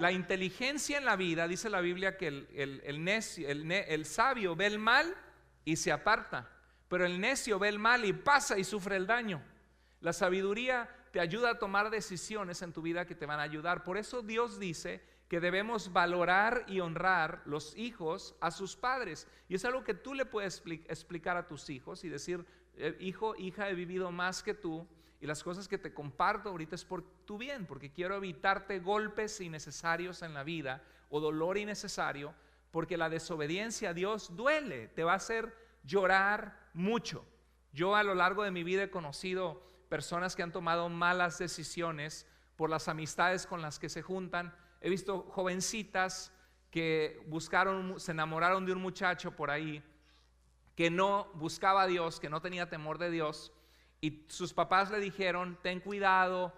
la inteligencia en la vida, dice la Biblia que el sabio ve el mal y se aparta, pero el necio ve el mal y pasa y sufre el daño. La sabiduría te ayuda a tomar decisiones en tu vida que te van a ayudar. Por eso Dios dice que debemos valorar y honrar los hijos a sus padres. Y es algo que tú le puedes explicar a tus hijos y decir: hijo, hija, he vivido más que tú, y las cosas que te comparto ahorita es por tu bien, porque quiero evitarte golpes innecesarios en la vida o dolor innecesario, porque la desobediencia a Dios duele, te va a hacer llorar mucho. Yo a lo largo de mi vida he conocido personas que han tomado malas decisiones por las amistades con las que se juntan. He visto jovencitas que se enamoraron de un muchacho por ahí que no buscaba a Dios, que no tenía temor de Dios, y sus papás le dijeron: ten cuidado,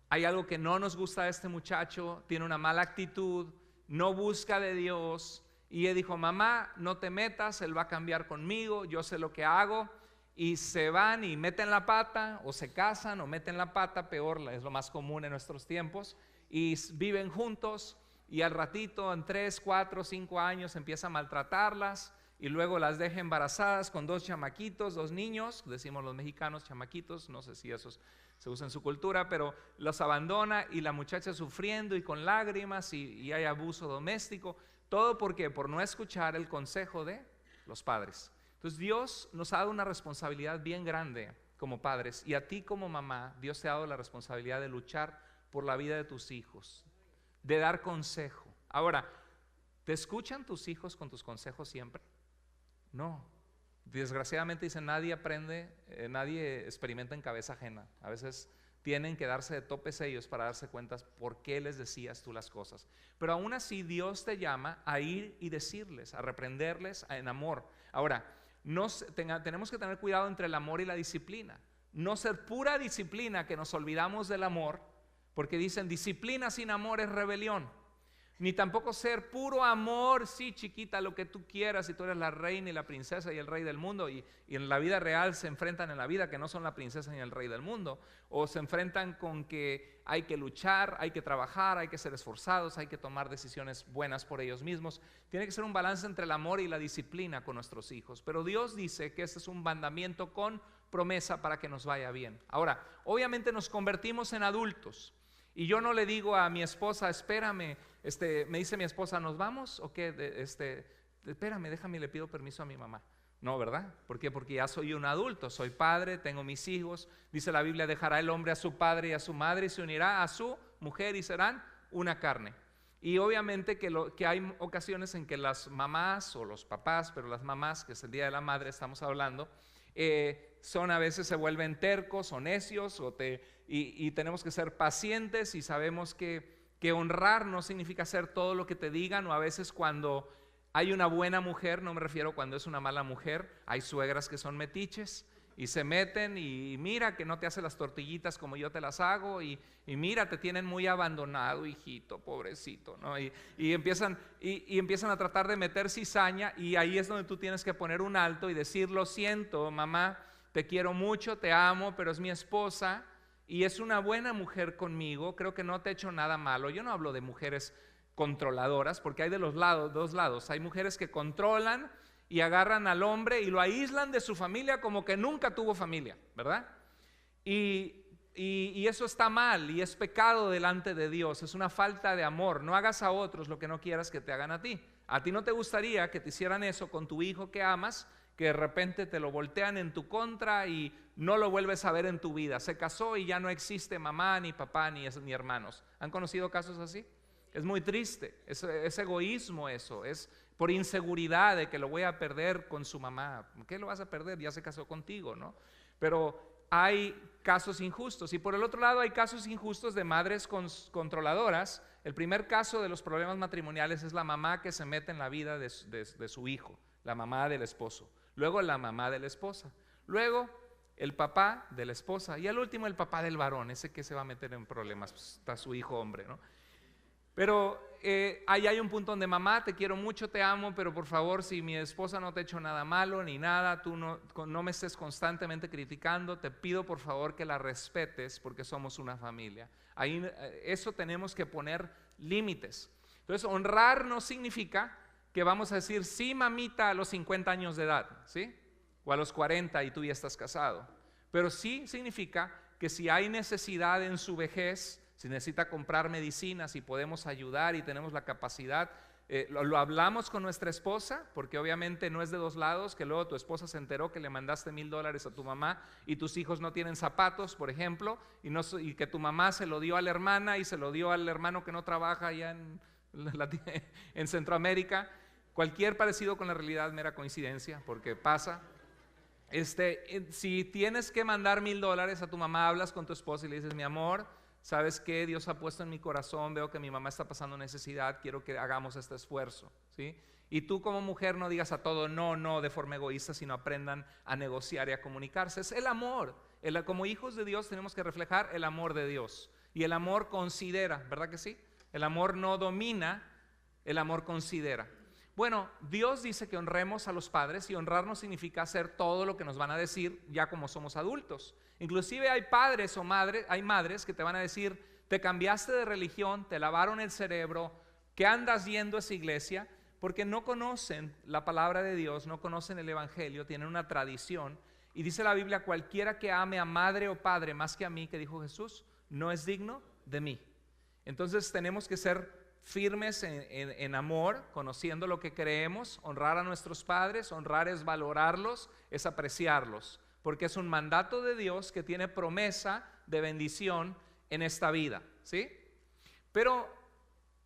hay algo que no nos gusta de este muchacho, tiene una mala actitud, no busca de Dios. Y ella dijo: mamá, no te metas, él va a cambiar conmigo, yo sé lo que hago. Y se van y meten la pata, o se casan o meten la pata, peor, es lo más común en nuestros tiempos, y viven juntos, y al ratito, en 3, 4, 5 años, empieza a maltratarlas, y luego las deja embarazadas con 2 chamaquitos, 2 niños, decimos los mexicanos chamaquitos, no sé si esos se usa en su cultura, pero los abandona, y la muchacha sufriendo y con lágrimas, y hay abuso doméstico. Todo porque por no escuchar el consejo de los padres. Entonces Dios nos ha dado una responsabilidad bien grande como padres, y a ti como mamá Dios te ha dado la responsabilidad de luchar por la vida de tus hijos, de dar consejo. Ahora, ¿te escuchan tus hijos con tus consejos siempre? No. Desgraciadamente dicen: nadie aprende, nadie experimenta en cabeza ajena. A veces tienen que darse de topes ellos para darse cuenta por qué les decías tú las cosas. Pero aún así Dios te llama a ir y decirles, a reprenderles en amor. Ahora, tenemos que tener cuidado entre el amor y la disciplina. No ser pura disciplina, que nos olvidamos del amor, porque dicen: disciplina sin amor es rebelión. Ni tampoco ser puro amor: sí, chiquita, lo que tú quieras, y tú eres la reina y la princesa y el rey del mundo, y en la vida real se enfrentan en la vida que no son la princesa ni el rey del mundo, o se enfrentan con que hay que luchar, hay que trabajar, hay que ser esforzados, hay que tomar decisiones buenas por ellos mismos. Tiene que ser un balance entre el amor y la disciplina con nuestros hijos, pero Dios dice que este es un mandamiento con promesa para que nos vaya bien. Ahora, obviamente nos convertimos en adultos, y yo no le digo a mi esposa: espérame, me dice mi esposa: ¿nos vamos o qué? Espérame, déjame, le pido permiso a mi mamá. No, ¿verdad? ¿Por qué? Porque ya soy un adulto, soy padre, tengo mis hijos. Dice la Biblia: dejará el hombre a su padre y a su madre, y se unirá a su mujer, y serán una carne. Y obviamente que hay ocasiones en que las mamás o los papás, pero las mamás, que es el Día de la Madre, estamos hablando, a veces se vuelven tercos o necios, y tenemos que ser pacientes, y sabemos que honrar no significa hacer todo lo que te digan. O a veces cuando hay una buena mujer, no me refiero cuando es una mala mujer, hay suegras que son metiches y se meten, y mira que no te hace las tortillitas como yo te las hago, y mira, te tienen muy abandonado, hijito, pobrecito, ¿no? Y empiezan a tratar de meter cizaña, y ahí es donde tú tienes que poner un alto y decir: lo siento, mamá, te quiero mucho, te amo, pero es mi esposa y es una buena mujer conmigo, creo que no te he hecho nada malo. Yo no hablo de mujeres controladoras, porque hay de los dos lados. Hay mujeres que controlan y agarran al hombre y lo aíslan de su familia como que nunca tuvo familia, ¿verdad? Y eso está mal y es pecado delante de Dios, es una falta de amor. No hagas a otros lo que no quieras que te hagan a ti. A ti no te gustaría que te hicieran eso con tu hijo que amas, que de repente te lo voltean en tu contra y no lo vuelves a ver en tu vida. Se casó y ya no existe mamá, ni papá, ni hermanos. ¿Han conocido casos así? Es muy triste, es egoísmo eso, es por inseguridad de que lo voy a perder con su mamá. ¿Qué lo vas a perder? Ya se casó contigo, ¿no? Pero hay casos injustos, y por el otro lado hay casos injustos de madres controladoras. El primer caso de los problemas matrimoniales es la mamá que se mete en la vida de su hijo, la mamá del esposo, luego la mamá de la esposa, luego el papá de la esposa, y al último el papá del varón, ese que se va a meter en problemas, pues, está su hijo hombre, ¿no? Pero ahí hay un punto donde mamá, te quiero mucho, te amo, pero por favor, si mi esposa no te ha hecho nada malo ni nada, tú no me estés constantemente criticando, te pido por favor que la respetes porque somos una familia. Ahí eso tenemos que poner límites. Entonces, honrar no significa que vamos a decir sí, mamita, a los 50 años de edad, ¿sí? O a los 40 y tú ya estás casado. Pero sí significa que si hay necesidad en su vejez, si necesita comprar medicinas y podemos ayudar y tenemos la capacidad, lo hablamos con nuestra esposa, porque obviamente no es de dos lados, que luego tu esposa se enteró que le mandaste $1,000 a tu mamá y tus hijos no tienen zapatos, por ejemplo, y que tu mamá se lo dio a la hermana y se lo dio al hermano que no trabaja allá en Centroamérica. Cualquier parecido con la realidad, mera coincidencia, porque pasa. Si tienes que mandar $1,000 a tu mamá, hablas con tu esposa y le dices: mi amor, ¿sabes qué? Dios ha puesto en mi corazón, veo que mi mamá está pasando necesidad, quiero que hagamos este esfuerzo, ¿sí? Y tú como mujer no digas a todo no de forma egoísta, sino aprendan a negociar y a comunicarse. Es el amor. Como hijos de Dios tenemos que reflejar el amor de Dios. Y el amor considera, ¿verdad que sí? El amor no domina, el amor considera. Bueno, Dios dice que honremos a los padres, y honrarnos significa hacer todo lo que nos van a decir ya como somos adultos. Inclusive hay padres o hay madres que te van a decir: te cambiaste de religión, te lavaron el cerebro, ¿qué andas yendo a esa iglesia? Porque no conocen la palabra de Dios, no conocen el evangelio, tienen una tradición. Y dice la Biblia: cualquiera que ame a madre o padre más que a mí, que dijo Jesús, no es digno de mí. Entonces tenemos que ser firmes en amor, conociendo lo que creemos. Honrar a nuestros padres, honrar es valorarlos, es apreciarlos, porque es un mandato de Dios que tiene promesa de bendición en esta vida, ¿sí? Pero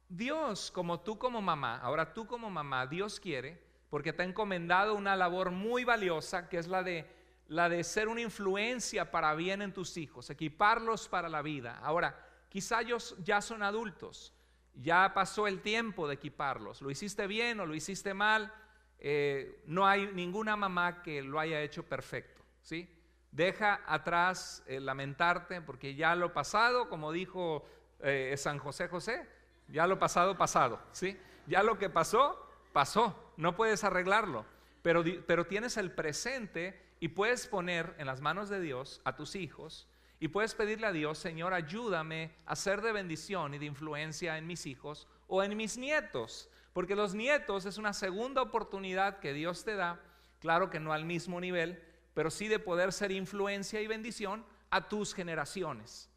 Dios, como tú como mamá, ahora tú como mamá, Dios quiere, porque te ha encomendado una labor muy valiosa, que es la de ser una influencia para bien en tus hijos, equiparlos para la vida. Ahora, quizá ellos ya son adultos, ya pasó el tiempo de equiparlos. ¿Lo hiciste bien o lo hiciste mal? No hay ninguna mamá que lo haya hecho perfecto, ¿sí? Deja atrás lamentarte, porque ya lo pasado, como dijo San José José, ya lo pasado, pasado, ¿sí? Ya lo que pasó, pasó, no puedes arreglarlo, pero tienes el presente y puedes poner en las manos de Dios a tus hijos. Y puedes pedirle a Dios: Señor, ayúdame a ser de bendición y de influencia en mis hijos o en mis nietos, porque los nietos es una segunda oportunidad que Dios te da, claro que no al mismo nivel, pero sí de poder ser influencia y bendición a tus generaciones.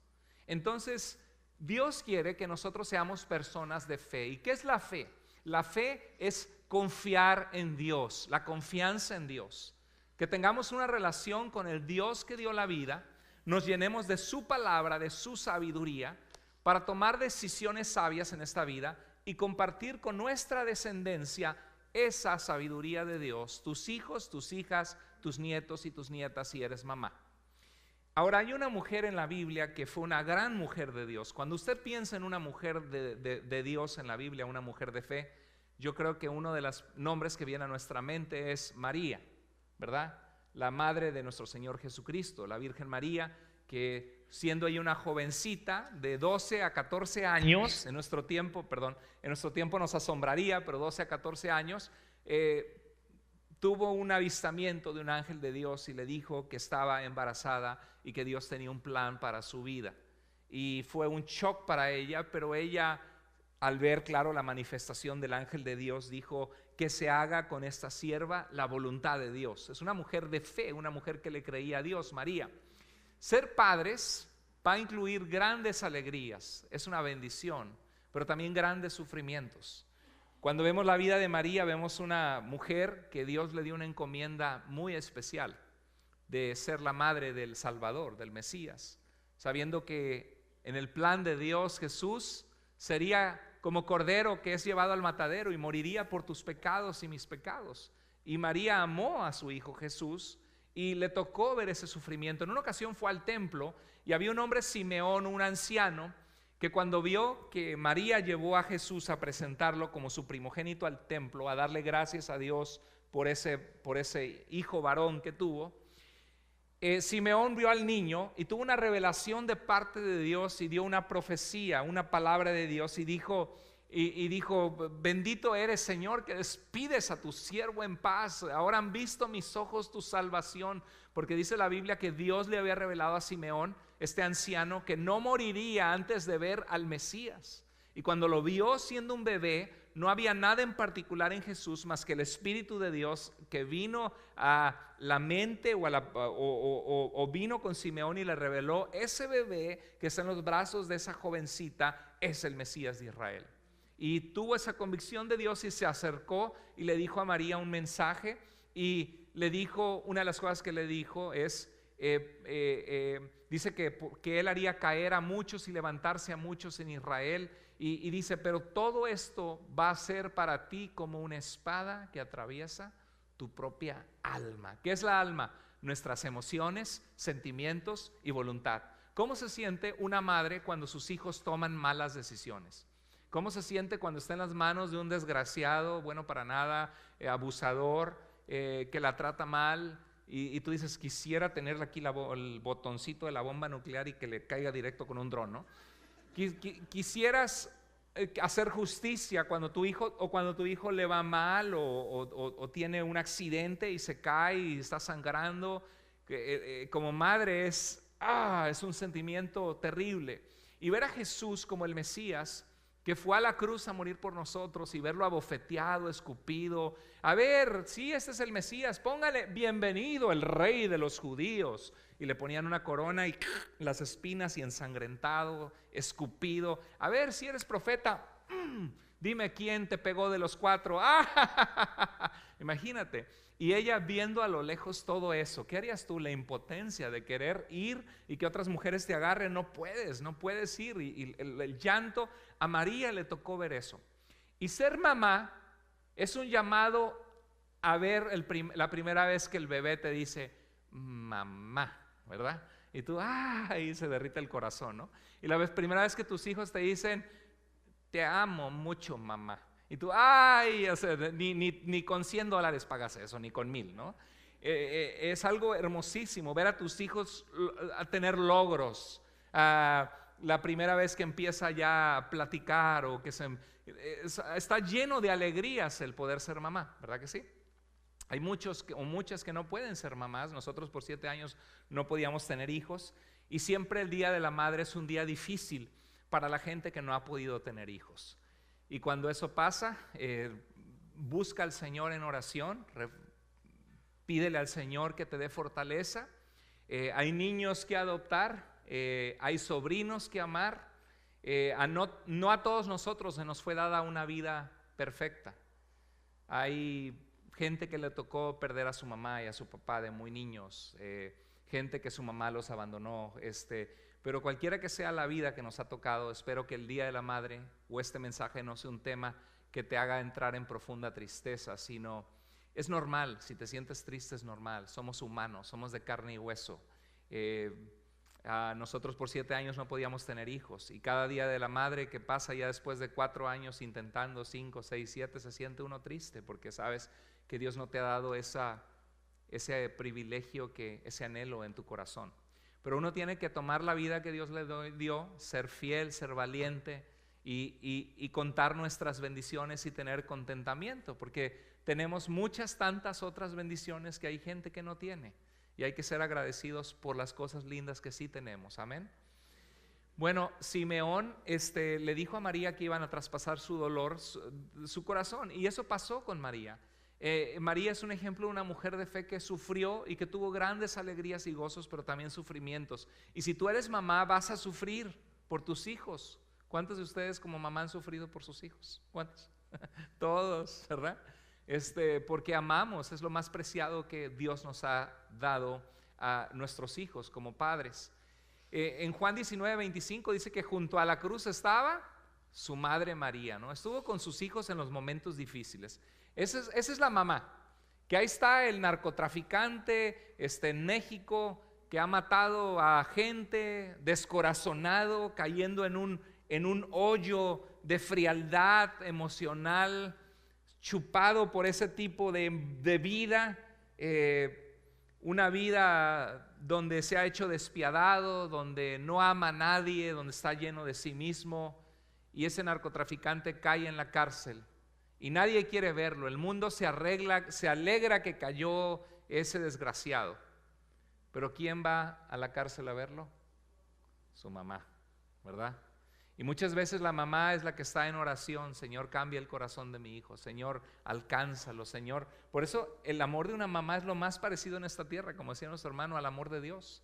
Entonces, Dios quiere que nosotros seamos personas de fe. ¿Y qué es la fe? La fe es confiar en Dios, la confianza en Dios, que tengamos una relación con el Dios que dio la vida, nos llenemos de su palabra, de su sabiduría, para tomar decisiones sabias en esta vida y compartir con nuestra descendencia esa sabiduría de Dios, tus hijos, tus hijas, tus nietos y tus nietas si eres mamá. Ahora, hay una mujer en la Biblia que fue una gran mujer de Dios. Cuando usted piensa en una mujer de Dios en la Biblia, una mujer de fe, yo creo que uno de los nombres que viene a nuestra mente es María, ¿verdad? La madre de nuestro Señor Jesucristo, la Virgen María, que siendo ella una jovencita de 12 a 14 años, en nuestro tiempo nos asombraría, pero 12 a 14 años, tuvo un avistamiento de un ángel de Dios y le dijo que estaba embarazada y que Dios tenía un plan para su vida. Y fue un shock para ella, pero ella, al ver claro la manifestación del ángel de Dios, dijo: que se haga con esta sierva la voluntad de Dios. Es una mujer de fe, una mujer que le creía a Dios, María. Ser padres va a incluir grandes alegrías, es una bendición, pero también grandes sufrimientos. Cuando vemos la vida de María, vemos una mujer que Dios le dio una encomienda muy especial de ser la madre del Salvador, del Mesías, sabiendo que en el plan de Dios Jesús sería como cordero que es llevado al matadero y moriría por tus pecados y mis pecados. Y María amó a su hijo Jesús y le tocó ver ese sufrimiento. En una ocasión fue al templo y había un hombre, Simeón, un anciano, que cuando vio que María llevó a Jesús a presentarlo como su primogénito al templo, a darle gracias a Dios por ese hijo varón que tuvo, Simeón vio al niño y tuvo una revelación de parte de Dios y dio una profecía, una palabra de Dios y dijo, bendito eres, Señor, que despides a tu siervo en paz. Ahora han visto mis ojos tu salvación, porque dice la Biblia que Dios le había revelado a Simeón, este anciano, que no moriría antes de ver al Mesías. Y cuando lo vio siendo un bebé, no había nada en particular en Jesús más que el Espíritu de Dios que vino a la mente o vino con Simeón y le reveló: ese bebé que está en los brazos de esa jovencita es el Mesías de Israel. Y tuvo esa convicción de Dios y se acercó y le dijo a María un mensaje, y le dijo, una de las cosas que le dijo es, dice que él haría caer a muchos y levantarse a muchos en Israel, y dice, pero todo esto va a ser para ti como una espada que atraviesa tu propia alma. ¿Qué es la alma? Nuestras emociones, sentimientos y voluntad. ¿Cómo se siente una madre cuando sus hijos toman malas decisiones? ¿Cómo se siente cuando está en las manos de un desgraciado, bueno para nada, abusador, que la trata mal? Y tú dices, quisiera tenerle aquí el botoncito de la bomba nuclear y que le caiga directo con un dron, ¿no? Quisieras hacer justicia cuando tu hijo le va mal o tiene un accidente y se cae y está sangrando. Como madre es un sentimiento terrible. Y ver a Jesús como el Mesías, que fue a la cruz a morir por nosotros, y verlo abofeteado, escupido, a ver, sí, este es el Mesías, póngale bienvenido el rey de los judíos, y le ponían una corona y las espinas, y ensangrentado, escupido, a ver si eres profeta, dime quién te pegó de los 4, imagínate. Y ella viendo a lo lejos todo eso, ¿qué harías tú? La impotencia de querer ir y que otras mujeres te agarren, no puedes ir, y el llanto. A María le tocó ver eso. Y ser mamá es un llamado a ver la primera vez que el bebé te dice mamá, ¿verdad? Y tú, ahí se derrite el corazón, ¿no? Y la primera vez que tus hijos te dicen te amo mucho, mamá. Y tú, o sea, ni con $100 pagas eso, ni con 1000, ¿no? Es algo hermosísimo ver a tus hijos a tener logros. La primera vez que empieza ya a platicar o que está lleno de alegrías el poder ser mamá, ¿verdad que sí? Hay muchos o muchas que no pueden ser mamás. Nosotros por 7 años no podíamos tener hijos, y siempre el Día de la Madre es un día difícil para la gente que no ha podido tener hijos. Y cuando eso pasa, busca al Señor en oración, pídele al Señor que te dé fortaleza. Hay niños que adoptar, hay sobrinos que amar. No a todos nosotros se nos fue dada una vida perfecta. Hay gente que le tocó perder a su mamá y a su papá de muy niños, gente que su mamá los abandonó, pero cualquiera que sea la vida que nos ha tocado, espero que el Día de la Madre o este mensaje no sea un tema que te haga entrar en profunda tristeza, sino es normal. Si te sientes triste es normal, somos humanos, somos de carne y hueso. Nosotros por 7 años no podíamos tener hijos, y cada Día de la Madre que pasa ya después de 4 años intentando, 5, 6, 7, se siente uno triste, porque sabes que Dios no te ha dado ese privilegio, ese anhelo en tu corazón. Pero uno tiene que tomar la vida que Dios le dio, ser fiel, ser valiente, y contar nuestras bendiciones y tener contentamiento, porque tenemos tantas otras bendiciones que hay gente que no tiene, y hay que ser agradecidos por las cosas lindas que sí tenemos. Amén. Bueno, Simeón le dijo a María que iban a traspasar su dolor, su corazón, y eso pasó con María. María es un ejemplo de una mujer de fe que sufrió y que tuvo grandes alegrías y gozos, pero también sufrimientos. Y si tú eres mamá, vas a sufrir por tus hijos. ¿Cuántos de ustedes como mamá han sufrido por sus hijos? ¿Cuántos? Todos, ¿verdad? Porque amamos, es lo más preciado que Dios nos ha dado a nuestros hijos como padres. En Juan 19:25 dice que junto a la cruz estaba su madre María, ¿no? Estuvo con sus hijos en los momentos difíciles. Esa es la mamá, que ahí está el narcotraficante en México, que ha matado a gente, descorazonado, cayendo en un hoyo de frialdad emocional, chupado por ese tipo de vida, una vida donde se ha hecho despiadado, donde no ama a nadie, donde está lleno de sí mismo, y ese narcotraficante cae en la cárcel y nadie quiere verlo. El mundo se alegra que cayó ese desgraciado. Pero ¿quién va a la cárcel a verlo? Su mamá, ¿verdad? Y muchas veces la mamá es la que está en oración: Señor, cambia el corazón de mi hijo, Señor, alcánzalo, Señor. Por eso el amor de una mamá es lo más parecido en esta tierra, como decía nuestro hermano, al amor de Dios.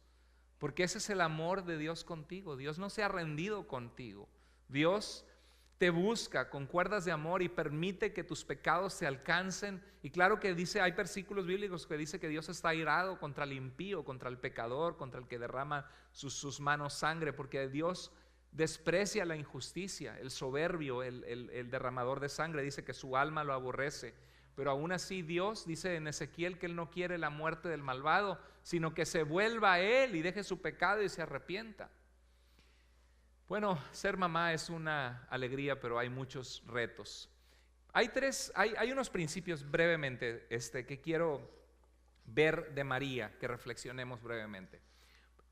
Porque ese es el amor de Dios contigo. Dios no se ha rendido contigo. Dios te busca con cuerdas de amor y permite que tus pecados te alcancen. Y claro que dice, hay versículos bíblicos que dice que Dios está airado contra el impío, contra el pecador, contra el que derrama sus manos sangre, porque Dios desprecia la injusticia, el soberbio, el derramador de sangre. Dice que su alma lo aborrece. Pero aún así Dios dice en Ezequiel que Él no quiere la muerte del malvado, sino que se vuelva a Él y deje su pecado y se arrepienta. Bueno, ser mamá es una alegría, pero hay muchos retos. Hay unos principios brevemente que quiero ver de María, que reflexionemos brevemente.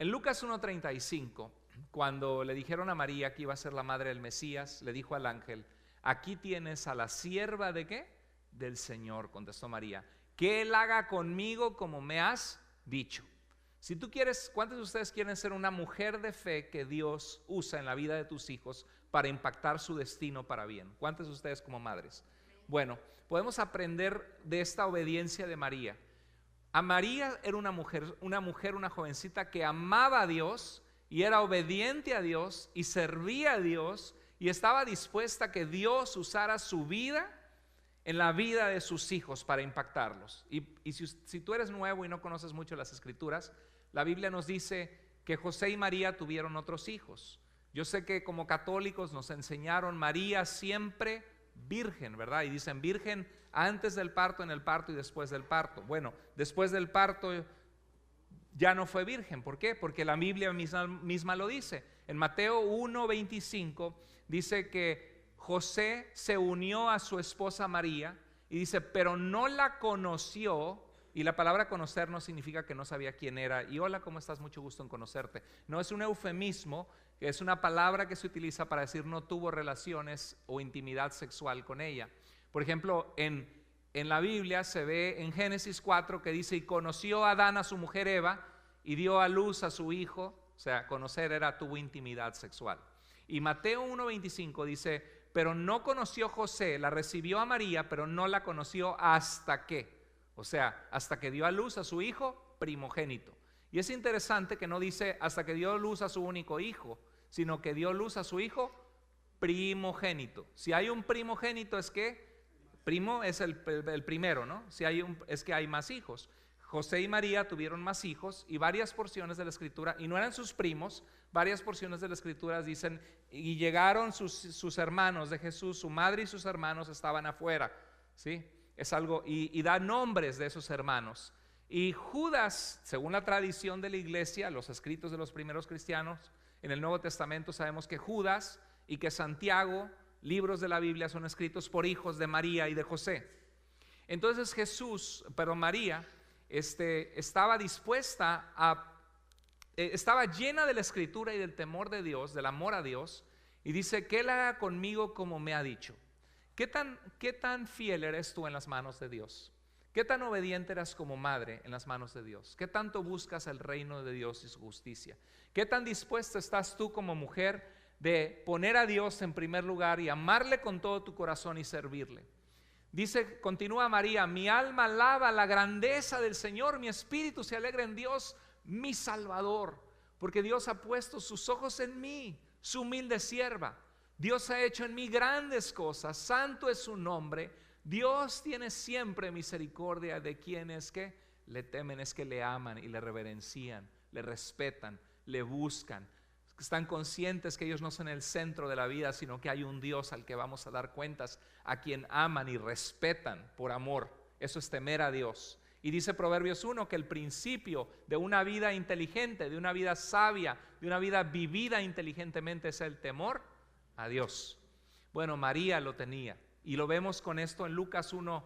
En Lucas 1:35, cuando le dijeron a María que iba a ser la madre del Mesías, le dijo al ángel: aquí tienes a la sierva ¿de qué? Del Señor, contestó María, que Él haga conmigo como me has dicho. Si tú quieres, ¿cuántos de ustedes quieren ser una mujer de fe que Dios usa en la vida de tus hijos para impactar su destino para bien? ¿Cuántos de ustedes como madres? Bueno, podemos aprender de esta obediencia de María. A María era una jovencita que amaba a Dios y era obediente a Dios y servía a Dios y estaba dispuesta a que Dios usara su vida en la vida de sus hijos para impactarlos. Y si tú eres nuevo y no conoces mucho las Escrituras, la Biblia nos dice que José y María tuvieron otros hijos. Yo sé que como católicos nos enseñaron María siempre virgen, ¿verdad? Y dicen virgen antes del parto, en el parto y después del parto. Bueno, después del parto ya no fue virgen. ¿Por qué? Porque la Biblia misma lo dice. En Mateo 1:25 dice que José se unió a su esposa María y dice, pero no la conoció. Y la palabra conocer no significa que no sabía quién era. Y hola, ¿cómo estás? Mucho gusto en conocerte. No, es un eufemismo, es una palabra que se utiliza para decir no tuvo relaciones o intimidad sexual con ella. Por ejemplo, en la Biblia se ve en Génesis 4 que dice, y conoció a Adán a su mujer Eva y dio a luz a su hijo. O sea, conocer tuvo intimidad sexual. Y Mateo 1:25 dice, pero no conoció José, la recibió a María, pero no la conoció hasta que. O sea, hasta que dio a luz a su hijo primogénito. Y es interesante que no dice hasta que dio a luz a su único hijo, sino que dio luz a su hijo primogénito. Si hay un primogénito es que primo es el primero, ¿no? Si hay es que hay más hijos. José y María tuvieron más hijos y varias porciones de la Escritura, y no eran sus primos, varias porciones de la Escritura dicen, y llegaron sus hermanos de Jesús, su madre y sus hermanos estaban afuera, ¿sí? Es algo, y da nombres de esos hermanos. Y Judas, según la tradición de la iglesia, los escritos de los primeros cristianos, en el Nuevo Testamento sabemos que Judas y que Santiago, libros de la Biblia, son escritos por hijos de María y de José. Entonces María estaba dispuesta estaba llena de la Escritura y del temor de Dios, del amor a Dios, y dice que Él haga conmigo como me ha dicho. ¿Qué tan fiel eres tú en las manos de Dios? ¿Qué tan obediente eres como madre en las manos de Dios? ¿Qué tanto buscas el reino de Dios y su justicia? ¿Qué tan dispuesta estás tú como mujer de poner a Dios en primer lugar y amarle con todo tu corazón y servirle? Dice, continúa María, mi alma alaba la grandeza del Señor, mi espíritu se alegra en Dios, mi Salvador, porque Dios ha puesto sus ojos en mí, su humilde sierva. Dios ha hecho en mí grandes cosas, santo es su nombre. Dios tiene siempre misericordia de quienes que le temen, es que le aman y le reverencian, le respetan, le buscan. Están conscientes que ellos no son el centro de la vida, sino que hay un Dios al que vamos a dar cuentas, a quien aman y respetan por amor. Eso es temer a Dios. Y dice Proverbios 1 que el principio de una vida inteligente, de una vida sabia, de una vida vivida inteligentemente es el temor a Dios. Bueno, María lo tenía y lo vemos con esto en Lucas 1,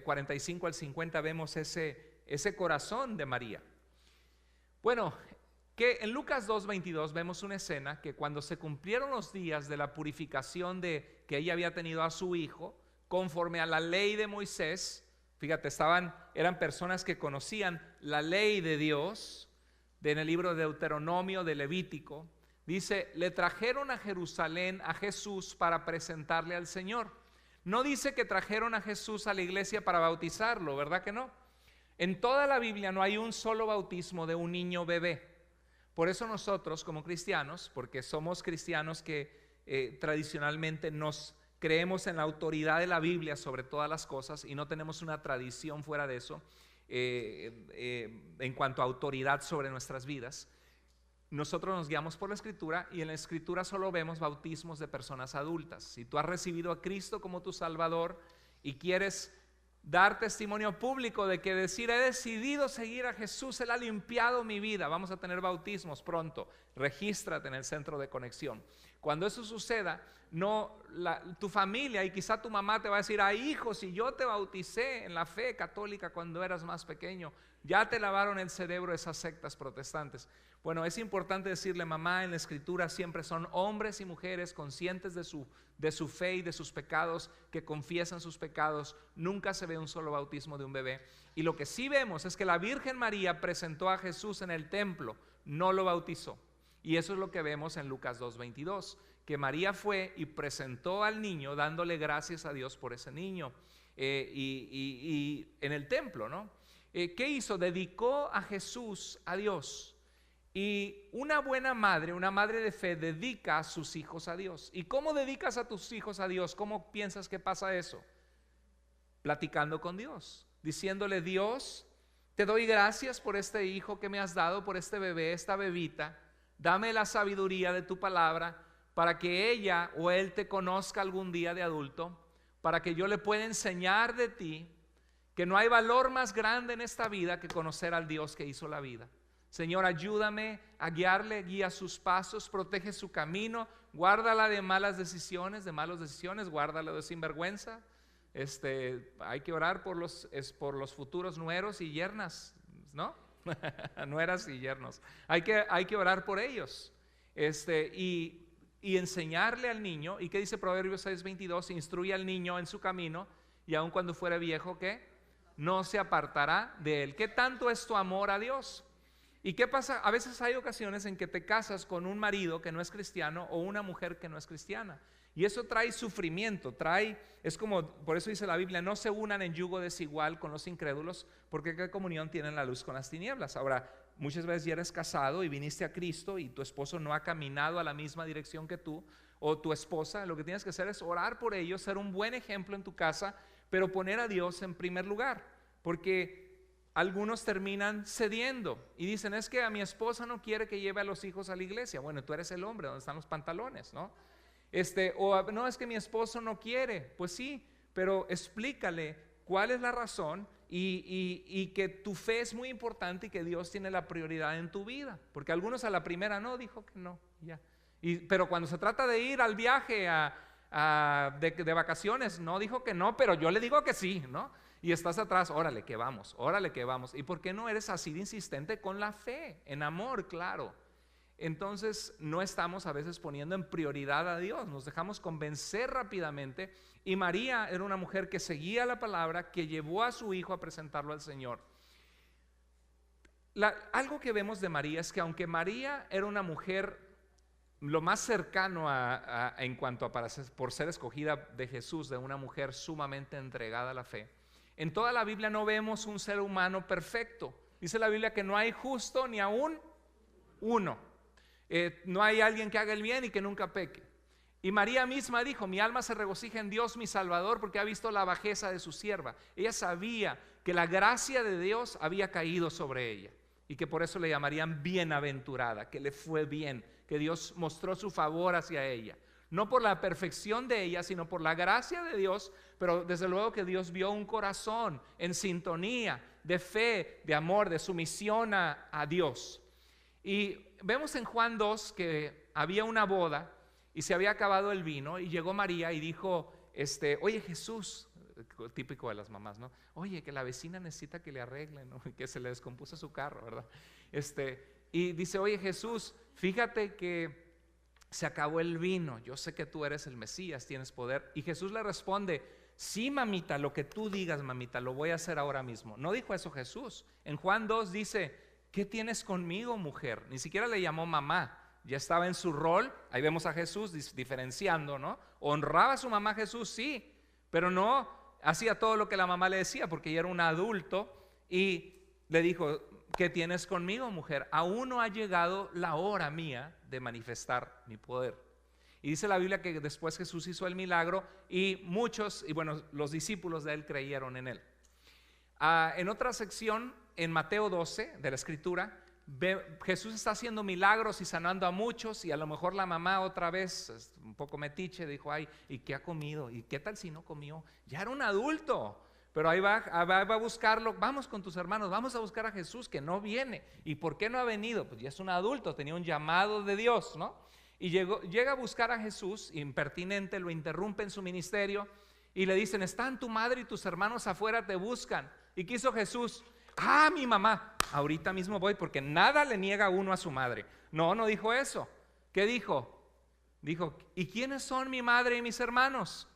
45 al 50, vemos ese corazón de María. Bueno, que en Lucas 2:22 vemos una escena que cuando se cumplieron los días de la purificación de que ella había tenido a su hijo, conforme a la ley de Moisés, fíjate, eran personas que conocían la ley de Dios, en el libro de Deuteronomio, de Levítico, dice, le trajeron a Jerusalén a Jesús para presentarle al Señor. No dice que trajeron a Jesús a la iglesia para bautizarlo, ¿verdad que no? En toda la Biblia no hay un solo bautismo de un niño bebé. Por eso nosotros como cristianos, porque somos cristianos que tradicionalmente nos creemos en la autoridad de la Biblia sobre todas las cosas y no tenemos una tradición fuera de eso en cuanto a autoridad sobre nuestras vidas, nosotros nos guiamos por la Escritura y en la Escritura solo vemos bautismos de personas adultas. Si tú has recibido a Cristo como tu Salvador y quieres dar testimonio público de que decir, he decidido seguir a Jesús, Él ha limpiado mi vida, vamos a tener bautismos pronto, regístrate en el centro de conexión. Cuando eso suceda, tu familia y quizá tu mamá te va a decir, hijo, si yo te bauticé en la fe católica cuando eras más pequeño, ya te lavaron el cerebro esas sectas protestantes. Bueno, es importante decirle, mamá, en la Escritura siempre son hombres y mujeres conscientes de su fe y de sus pecados, que confiesan sus pecados. Nunca se ve un solo bautismo de un bebé. Y lo que sí vemos es que la Virgen María presentó a Jesús en el templo, no lo bautizó. Y eso es lo que vemos en Lucas 2:22, que María fue y presentó al niño dándole gracias a Dios por ese niño y en el templo, ¿no? ¿Qué hizo? Dedicó a Jesús a Dios. Y una buena madre, una madre de fe, dedica a sus hijos a Dios. ¿Y cómo dedicas a tus hijos a Dios? ¿Cómo piensas que pasa eso? Platicando con Dios, diciéndole, Dios, te doy gracias por este hijo que me has dado, por este bebé, esta bebita. Dame la sabiduría de tu palabra para que ella o él te conozca algún día de adulto, para que yo le pueda enseñar de ti, que no hay valor más grande en esta vida que conocer al Dios que hizo la vida. Señor, ayúdame a guiarle, guía sus pasos, protege su camino, guárdala de malas decisiones, guárdala de sinvergüenza. Hay que orar por los futuros nueros y yernas, ¿no? Nueras y yernos. Hay que orar por ellos. Y enseñarle al niño. ¿Y qué dice Proverbios 6:22? Instruye al niño en su camino y aun cuando fuera viejo, ¿qué? No se apartará de él. ¿Qué tanto es tu amor a Dios? ¿Y qué pasa? A veces hay ocasiones en que te casas con un marido que no es cristiano o una mujer que no es cristiana. Y eso trae sufrimiento, es como, por eso dice la Biblia, no se unan en yugo desigual con los incrédulos, porque ¿qué comunión tienen la luz con las tinieblas? Ahora, muchas veces ya eres casado y viniste a Cristo y tu esposo no ha caminado a la misma dirección que tú, o tu esposa, lo que tienes que hacer es orar por ellos, ser un buen ejemplo en tu casa, pero poner a Dios en primer lugar, porque algunos terminan cediendo y dicen, es que a mi esposa no quiere que lleve a los hijos a la iglesia. Bueno, tú eres el hombre, ¿dónde están los pantalones, no? O no, es que mi esposo no quiere. Pues sí, pero explícale cuál es la razón y que tu fe es muy importante y que Dios tiene la prioridad en tu vida. Porque algunos a la primera no, dijo que no, ya. Pero cuando se trata de ir al viaje de vacaciones, no dijo que no, pero yo le digo que sí, ¿no? Y estás atrás, órale que vamos. ¿Y por qué no eres así de insistente con la fe? En amor, claro. Entonces no estamos a veces poniendo en prioridad a Dios, nos dejamos convencer rápidamente. Y María era una mujer que seguía la palabra, que llevó a su hijo a presentarlo al Señor. Algo que vemos de María es que aunque María era una mujer lo más cercano en cuanto a por ser escogida de Jesús, de una mujer sumamente entregada a la fe, en toda la Biblia no vemos un ser humano perfecto. Dice la Biblia que no hay justo ni aún uno. No hay alguien que haga el bien y que nunca peque. Y María misma dijo, mi alma se regocija en Dios mi Salvador porque ha visto la bajeza de su sierva. Ella sabía que la gracia de Dios había caído sobre ella y que por eso le llamarían bienaventurada, que le fue bien, que Dios mostró su favor hacia ella. No por la perfección de ella, sino por la gracia de Dios, pero desde luego que Dios vio un corazón en sintonía, de fe, de amor, de sumisión a Dios. Y vemos en Juan 2 que había una boda y se había acabado el vino y llegó María y dijo, oye Jesús, típico de las mamás, ¿no? Oye, que la vecina necesita que le arreglen, ¿no? Que se le descompuso su carro, ¿verdad? y dice, oye Jesús, fíjate que se acabó el vino, yo sé que tú eres el Mesías, tienes poder. Y Jesús le responde, sí mamita, lo que tú digas mamita, lo voy a hacer ahora mismo. No dijo eso Jesús. En Juan 2 dice, ¿qué tienes conmigo, mujer? Ni siquiera le llamó mamá, ya estaba en su rol. Ahí vemos a Jesús diferenciando, ¿no? Honraba a su mamá Jesús, sí, pero no hacía todo lo que la mamá le decía, porque ella era un adulto. Y le dijo, ¿qué tienes conmigo, mujer? Aún no ha llegado la hora mía de manifestar mi poder. Y dice la Biblia que después Jesús hizo el milagro y muchos, y bueno, los discípulos de él creyeron en él. En otra sección, en Mateo 12 de la Escritura, Jesús está haciendo milagros y sanando a muchos, y a lo mejor la mamá otra vez, un poco metiche, dijo, ay, ¿y qué ha comido? ¿Y qué tal si no comió? Ya era un adulto. Pero ahí va a buscarlo, vamos con tus hermanos, vamos a buscar a Jesús que no viene. ¿Y por qué no ha venido? Pues ya es un adulto, tenía un llamado de Dios, ¿no? Y llega a buscar a Jesús, impertinente, lo interrumpe en su ministerio y le dicen, están tu madre y tus hermanos afuera, te buscan. ¿Y qué hizo Jesús? Mi mamá, ahorita mismo voy, porque nada le niega uno a su madre. No dijo eso. ¿Qué dijo? Dijo, ¿y quiénes son mi madre y mis hermanos?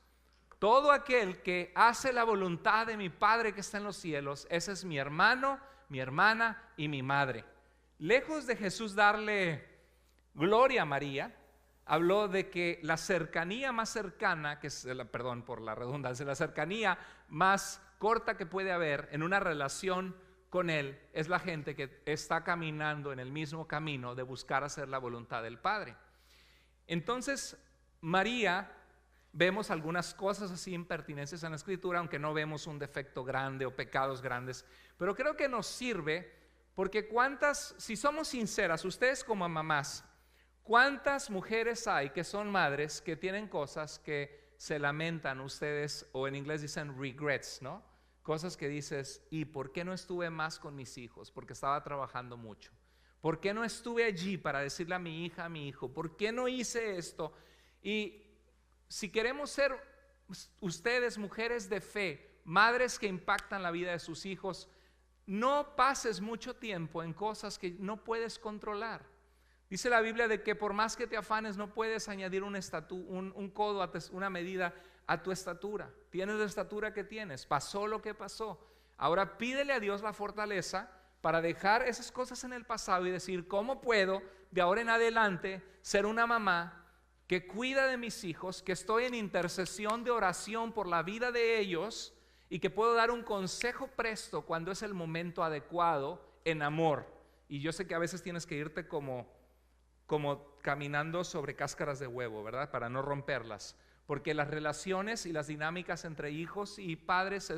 Todo aquel que hace la voluntad de mi Padre que está en los cielos, ese es mi hermano, mi hermana y mi madre. Lejos de Jesús darle gloria a María, habló de que la cercanía más cercana, perdón por la redundancia, la cercanía más corta que puede haber en una relación con Él es la gente que está caminando en el mismo camino de buscar hacer la voluntad del Padre. Entonces, María, vemos algunas cosas así impertinencias en la Escritura, aunque no vemos un defecto grande o pecados grandes, pero creo que nos sirve porque si somos sinceras, ustedes como mamás, ¿cuántas mujeres hay que son madres que tienen cosas que se lamentan ustedes, o en inglés dicen regrets, ¿no? Cosas que dices, ¿y por qué no estuve más con mis hijos? Porque estaba trabajando mucho. ¿Por qué no estuve allí para decirle a mi hija, a mi hijo? ¿Por qué no hice esto? Y si queremos ser ustedes mujeres de fe, madres que impactan la vida de sus hijos, no pases mucho tiempo en cosas que no puedes controlar. Dice la Biblia de que por más que te afanes no puedes añadir un codo, una medida a tu estatura. Tienes la estatura que tienes, pasó lo que pasó. Ahora pídele a Dios la fortaleza para dejar esas cosas en el pasado y decir, ¿cómo puedo de ahora en adelante ser una mamá que cuida de mis hijos, que estoy en intercesión de oración por la vida de ellos y que puedo dar un consejo presto cuando es el momento adecuado en amor? Y yo sé que a veces tienes que irte como caminando sobre cáscaras de huevo, ¿verdad? Para no romperlas, porque las relaciones y las dinámicas entre hijos y padres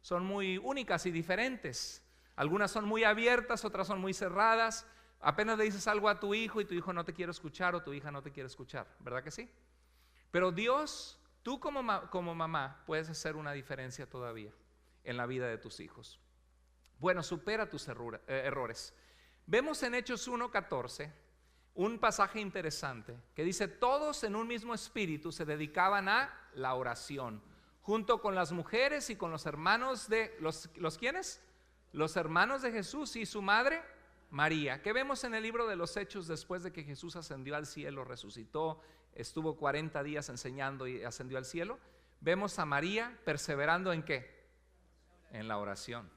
son muy únicas y diferentes. Algunas son muy abiertas, otras son muy cerradas. Apenas le dices algo a tu hijo y tu hijo no te quiere escuchar, o tu hija no te quiere escuchar, ¿verdad que sí? Pero Dios, tú como mamá puedes hacer una diferencia todavía en la vida de tus hijos. Bueno, supera tus errores. Vemos en Hechos 1:14 un pasaje interesante que dice, todos en un mismo espíritu se dedicaban a la oración, junto con las mujeres y con los hermanos de ¿los quiénes? Los hermanos de Jesús y su madre María. ¿Qué vemos en el libro de los Hechos después de que Jesús ascendió al cielo, resucitó, estuvo 40 días enseñando y ascendió al cielo? Vemos a María perseverando ¿en qué? En la oración.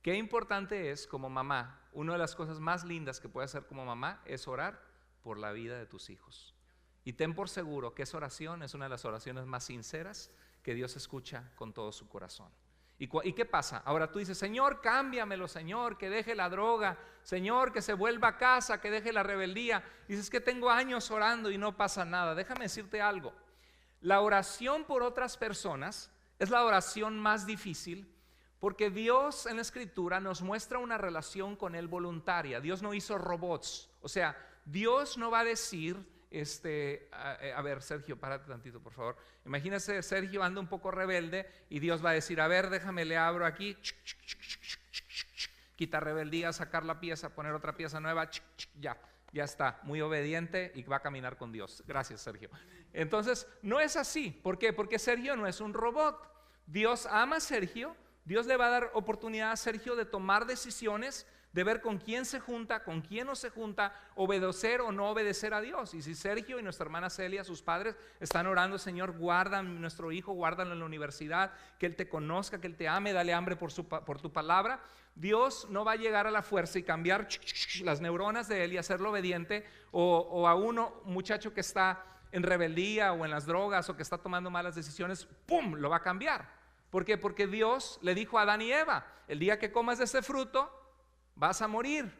Qué importante es como mamá, una de las cosas más lindas que puedes hacer como mamá es orar por la vida de tus hijos. Y ten por seguro que esa oración es una de las oraciones más sinceras que Dios escucha con todo su corazón. ¿Y qué pasa? Ahora tú dices, Señor, cámbiamelo, Señor, que deje la droga, Señor, que se vuelva a casa, que deje la rebeldía. Dices que tengo años orando y no pasa nada. Déjame decirte algo. La oración por otras personas es la oración más difícil, porque Dios en la Escritura nos muestra una relación con Él voluntaria. Dios no hizo robots. O sea, Dios no va a decir, a ver, Sergio, párate tantito, por favor. Imagínese, Sergio anda un poco rebelde y Dios va a decir, a ver, déjame, le abro aquí, quita rebeldía, sacar la pieza, poner otra pieza nueva, ya está, muy obediente y va a caminar con Dios. Gracias, Sergio. Entonces, no es así. ¿Por qué? Porque Sergio no es un robot. Dios ama a Sergio. Dios le va a dar oportunidad a Sergio de tomar decisiones, de ver con quién se junta, con quién no se junta, obedecer o no obedecer a Dios. Y si Sergio y nuestra hermana Celia, sus padres, están orando, Señor, guarda a nuestro hijo, guárdalo en la universidad, que él te conozca, que él te ame, dale hambre por tu palabra. Dios no va a llegar a la fuerza y cambiar las neuronas de él y hacerlo obediente, o a un muchacho que está en rebeldía o en las drogas o que está tomando malas decisiones, ¡pum!, lo va a cambiar. ¿Por qué? Porque Dios le dijo a Adán y Eva: el día que comas de ese fruto vas a morir,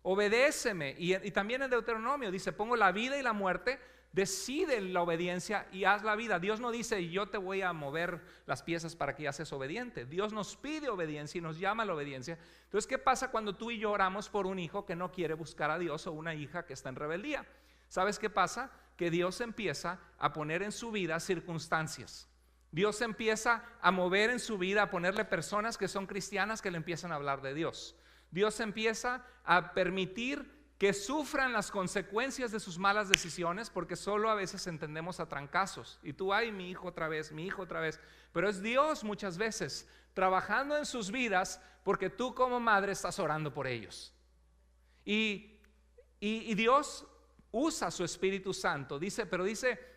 obedéceme. Y también en Deuteronomio dice: pongo la vida y la muerte, decide la obediencia y haz la vida. Dios no dice: yo te voy a mover las piezas para que ya seas obediente. Dios nos pide obediencia y nos llama a la obediencia. Entonces, ¿qué pasa cuando tú y yo oramos por un hijo que no quiere buscar a Dios o una hija que está en rebeldía? ¿Sabes qué pasa? Que Dios empieza a poner en su vida circunstancias. Dios empieza a mover en su vida, a ponerle personas que son cristianas que le empiezan a hablar de Dios. Dios empieza a permitir que sufran las consecuencias de sus malas decisiones, porque solo a veces entendemos a trancazos. Y tú: ay, mi hijo otra vez, mi hijo otra vez. Pero es Dios muchas veces trabajando en sus vidas, porque tú como madre estás orando por ellos. Y Dios usa su Espíritu Santo. Dice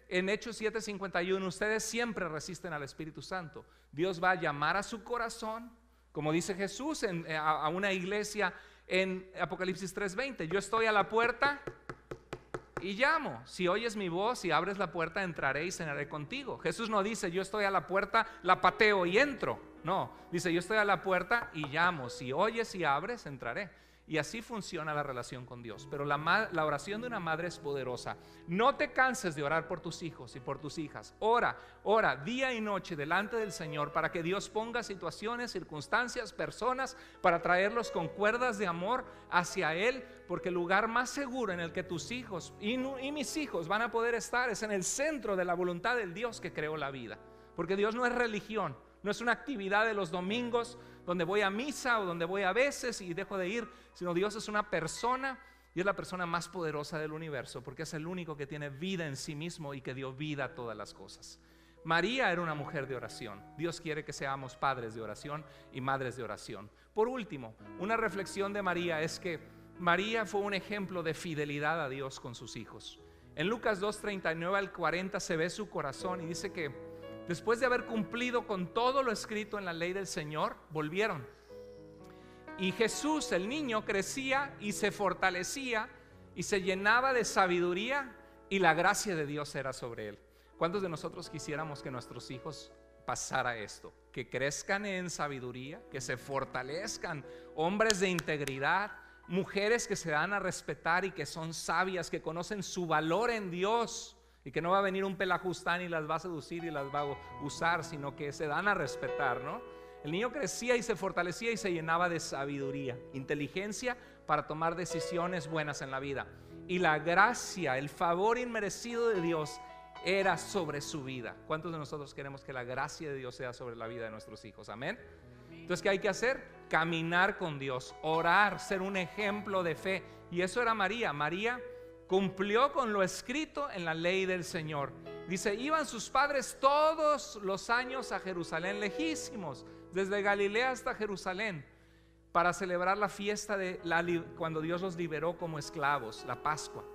en Hechos 7:51, ustedes siempre resisten al Espíritu Santo. Dios va a llamar a su corazón, como dice Jesús a una iglesia en Apocalipsis 3:20: yo estoy a la puerta y llamo. Si oyes mi voz y abres la puerta, entraré y cenaré contigo. Jesús no dice: yo estoy a la puerta, la pateo y entro. No, dice: yo estoy a la puerta y llamo. Si oyes y abres, entraré. Y así funciona la relación con Dios. Pero la oración de una madre es poderosa. No te canses de orar por tus hijos y por tus hijas. Ora día y noche delante del Señor, para que Dios ponga situaciones, circunstancias, personas, para traerlos con cuerdas de amor hacia Él. Porque el lugar más seguro en el que tus hijos y mis hijos van a poder estar es en el centro de la voluntad del Dios que creó la vida. Porque Dios no es religión, no es una actividad de los domingos donde voy a misa o donde voy a veces y dejo de ir, sino Dios es una persona, y es la persona más poderosa del universo, porque es el único que tiene vida en sí mismo y que dio vida a todas las cosas. María era una mujer de oración. Dios quiere que seamos padres de oración y madres de oración. Por último, una reflexión de María es que María fue un ejemplo de fidelidad a Dios con sus hijos. En Lucas 2:39 al 40 se ve su corazón y dice que después de haber cumplido con todo lo escrito en la ley del Señor, volvieron. Y Jesús, el niño, crecía y se fortalecía y se llenaba de sabiduría, y la gracia de Dios era sobre él. ¿Cuántos de nosotros quisiéramos que nuestros hijos pasara esto? Que crezcan en sabiduría, que se fortalezcan, hombres de integridad, mujeres que se dan a respetar y que son sabias, que conocen su valor en Dios, y que no va a venir un pelajustán y las va a seducir y las va a usar, sino que se dan a respetar, ¿no? El niño crecía y se fortalecía y se llenaba de sabiduría, inteligencia para tomar decisiones buenas en la vida. Y la gracia, el favor inmerecido de Dios era sobre su vida. ¿Cuántos de nosotros queremos que la gracia de Dios sea sobre la vida de nuestros hijos? Amén. Entonces, ¿qué hay que hacer? Caminar con Dios, orar, ser un ejemplo de fe. Y eso era María. María cumplió con lo escrito en la ley del Señor. Dice: iban sus padres todos los años a Jerusalén, lejísimos, desde Galilea hasta Jerusalén, para celebrar la fiesta cuando Dios los liberó como esclavos, la Pascua.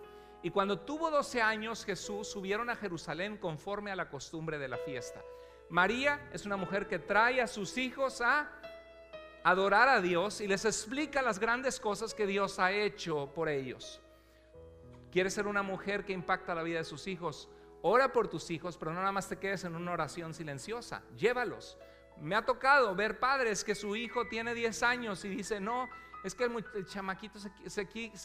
Y cuando tuvo 12 años Jesús, subieron a Jerusalén conforme a la costumbre de la fiesta. María es una mujer que trae a sus hijos a adorar a Dios y les explica las grandes cosas que Dios ha hecho por ellos. ¿Quieres ser una mujer que impacta la vida de sus hijos? Ora por tus hijos, pero no nada más te quedes en una oración silenciosa. Llévalos. Me ha tocado ver padres que su hijo tiene 10 años y dice: no, es que el chamaquito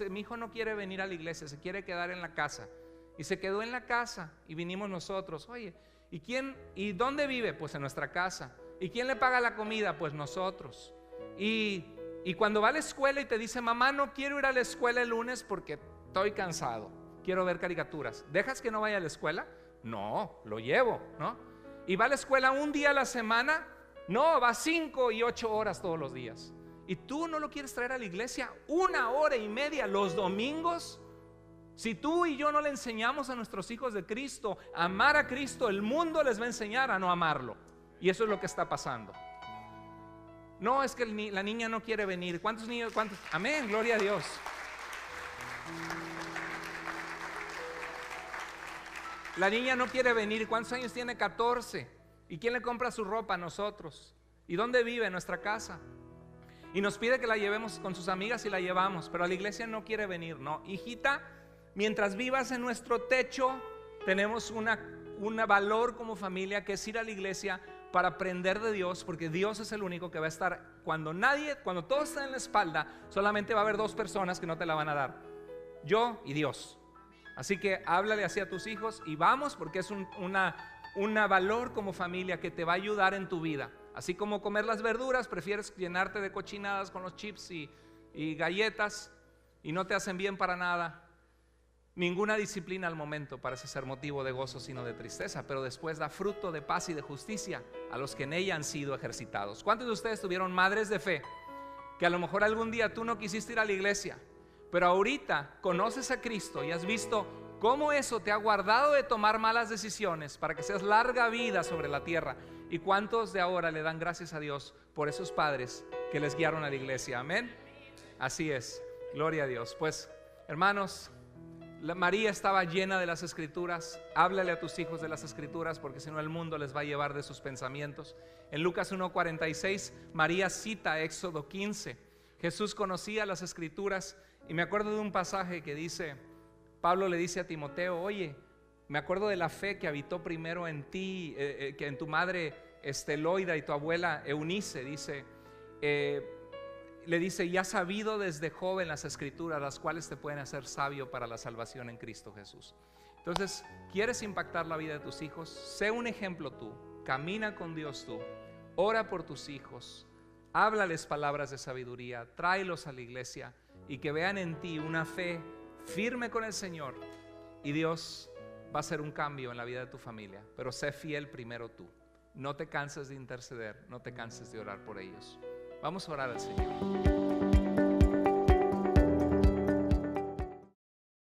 mi hijo no quiere venir a la iglesia, se quiere quedar en la casa. Y se quedó en la casa y vinimos nosotros. Oye, ¿y dónde vive? Pues en nuestra casa. ¿Y quién le paga la comida? Pues nosotros. Y cuando va a la escuela y te dice: mamá, no quiero ir a la escuela el lunes porque estoy cansado, quiero ver caricaturas. ¿Dejas que no vaya a la escuela? No, lo llevo, ¿no? ¿Y va a la escuela un día a la semana? No, va 5 y 8 horas todos los días. ¿Y tú no lo quieres traer a la iglesia 1 hora y media los domingos? Si tú y yo no le enseñamos a nuestros hijos de Cristo a amar a Cristo, el mundo les va a enseñar a no amarlo. Y eso es lo que está pasando. No, es que la niña no quiere venir. ¿Cuántos niños? ¿Cuántos? Amén, gloria a Dios. La niña no quiere venir. ¿Cuántos años tiene? 14. ¿Y quién le compra su ropa? Nosotros. ¿Y dónde vive? En nuestra casa. Y nos pide que la llevemos con sus amigas y la llevamos, pero a la iglesia no quiere venir. No, hijita, mientras vivas en nuestro techo, tenemos un valor como familia, que es ir a la iglesia para aprender de Dios, porque Dios es el único que va a estar cuando todos están en la espalda. Solamente va a haber 2 personas que no te la van a dar: yo y Dios. Así que háblale así a tus hijos y vamos, porque es un valor como familia que te va a ayudar en tu vida. Así como comer las verduras, prefieres llenarte de cochinadas con los chips y galletas y no te hacen bien para nada. Ninguna disciplina al momento parece ser motivo de gozo, sino de tristeza, pero después da fruto de paz y de justicia a los que en ella han sido ejercitados. ¿Cuántos de ustedes tuvieron madres de fe que a lo mejor algún día tú no quisiste ir a la iglesia, pero ahorita conoces a Cristo y has visto cómo eso te ha guardado de tomar malas decisiones para que seas larga vida sobre la tierra? ¿Y cuántos de ahora le dan gracias a Dios por esos padres que les guiaron a la iglesia? Amén. Así es, gloria a Dios. Pues, hermanos, María estaba llena de las escrituras. Háblale a tus hijos de las escrituras, porque si no el mundo les va a llevar de sus pensamientos. En Lucas 1:46, María cita Éxodo 15. Jesús conocía las escrituras, y me acuerdo de un pasaje que dice, Pablo le dice a Timoteo: oye, me acuerdo de la fe que habitó primero en ti, que en tu madre Loida y tu abuela Eunice. Dice, le dice: y has sabido desde joven las escrituras, las cuales te pueden hacer sabio para la salvación en Cristo Jesús. Entonces, ¿quieres impactar la vida de tus hijos? Sé un ejemplo tú, camina con Dios tú, ora por tus hijos, háblales palabras de sabiduría, tráelos a la iglesia y que vean en ti una fe firme con el Señor, y Dios va a hacer un cambio en la vida de tu familia. Pero sé fiel primero tú. No te canses de interceder, no te canses de orar por ellos. Vamos a orar al Señor.